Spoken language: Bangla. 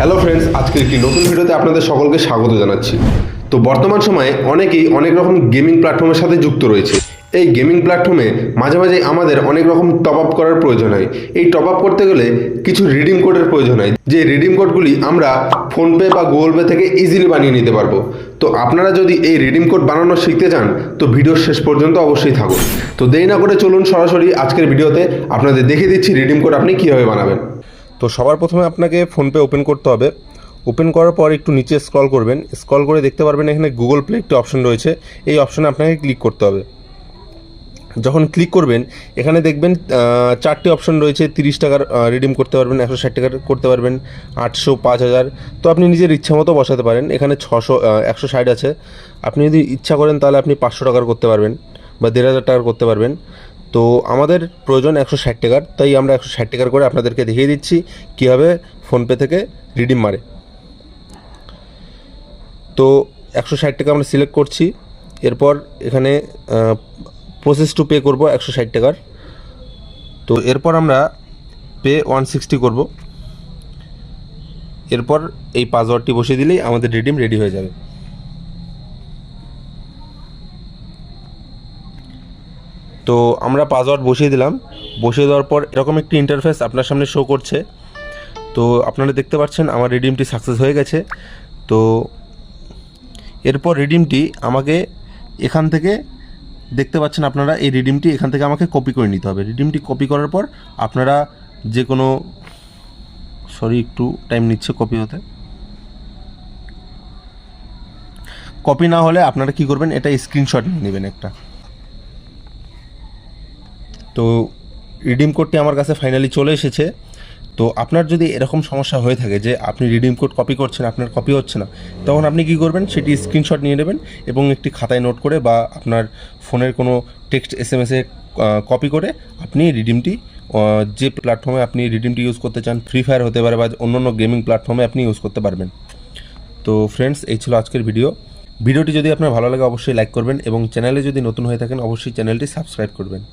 হ্যালো ফ্রেন্ডস, আজকের একটি নতুন ভিডিওতে আপনাদের সকলকে স্বাগত জানাচ্ছি। তো বর্তমান সময়ে অনেকেই অনেক রকম গেমিং প্ল্যাটফর্মের সাথে যুক্ত রয়েছে। এই গেমিং প্ল্যাটফর্মে মাঝে মাঝে আমাদের অনেক রকম টপ আপ করার প্রয়োজন হয়। এই টপ আপ করতে গেলে কিছু রিডিম কোডের প্রয়োজন হয়, যে রিডিম কোডগুলি আমরা ফোনপে বা গুগল পে থেকে ইজিলি বানিয়ে নিতে পারবো। তো আপনারা যদি এই রিডিম কোড বানানো শিখতে চান তো ভিডিওর শেষ পর্যন্ত অবশ্যই থাকুন। তো দেরি না করে চলুন সরাসরি আজকের ভিডিওতে আপনাদের দেখিয়ে দিচ্ছি রিডিম কোড আপনি কীভাবে বানাবেন। তো সবার প্রথমে আপনাকে ফোনপে ওপেন করতে হবে। ওপেন করার পর একটু নিচে স্ক্রল করবেন, স্ক্রল করে দেখতে পারবেন এখানে গুগল প্লে একটি অপশন রয়েছে। এই অপশনে আপনাকে ক্লিক করতে হবে। যখন ক্লিক করবেন এখানে দেখবেন 4টি অপশন রয়েছে। 30 টাকার রিডিম করতে পারবেন, 160 টাকার করতে পারবেন, 800, 5000। তো আপনি নিজের ইচ্ছা মতো বসাতে পারেন। এখানে 600, 160 আছে। আপনি যদি ইচ্ছা করেন তাহলে আপনি 500 টাকার করতে পারবেন বা 1500 টাকার করতে পারবেন। তো আমাদের প্রয়োজন 160 টাকার, তাই আমরা 160 টাকার করে আপনাদেরকে দেখিয়ে দিচ্ছি কীভাবে ফোনপে থেকে রিডিম মারে। তো 160 টাকা আমরা সিলেক্ট করছি। এরপর এখানে প্রসেস টু পে করব 160 টাকার। তো এরপর আমরা পে 160 করব। এরপর এই পাসওয়ার্ডটি বসিয়ে দিলেই আমাদের রিডিম রেডি হয়ে যাবে। তো আমরা পাসওয়ার্ড বসিয়ে দিলাম। বসিয়ে দেওয়ার পর এরকম একটি ইন্টারফেস আপনার সামনে শো করছে। তো আপনারা দেখতে পাচ্ছেন আমার রিডিমটি সাকসেস হয়ে গেছে। তো এরপর রিডিমটি আমাকে এখান থেকে দেখতে পাচ্ছেন আপনারা, এই রিডিমটি এখান থেকে আমাকে কপি করে নিতে হবে। রিডিমটি কপি করার পর আপনারা যে কোনো একটু টাইম নিচ্ছে কপি হতে। কপি না হলে আপনারা কি করবেন, এটা স্ক্রিনশট নিয়ে নেবেন একটা। তো রিডিম কোডটি আমার কাছে ফাইনালি চলে এসেছে। তো আপনার যদি এরকম সমস্যা হয়ে থাকে যে আপনি রিডিম কোড কপি করছেন, আপনার কপি হচ্ছে না, তখন আপনি কী করবেন, সেটি স্ক্রিনশট নিয়ে নেবেন এবং একটি খাতায় নোট করে বা আপনার ফোনের কোনো টেক্সট SMS-এ কপি করে আপনি রিডিমটি যে প্ল্যাটফর্মে আপনি রিডিমটি ইউজ করতে চান, ফ্রি ফায়ার হতে পারে বা অন্য গেমিং প্ল্যাটফর্মে আপনি ইউজ করতে পারবেন। তো ফ্রেন্ডস, এই ছিল আজকের ভিডিওটি যদি আপনার ভালো লাগে অবশ্যই লাইক করবেন এবং চ্যানেলে যদি নতুন হয়ে থাকেন অবশ্যই চ্যানেলটি সাবস্ক্রাইব করবেন।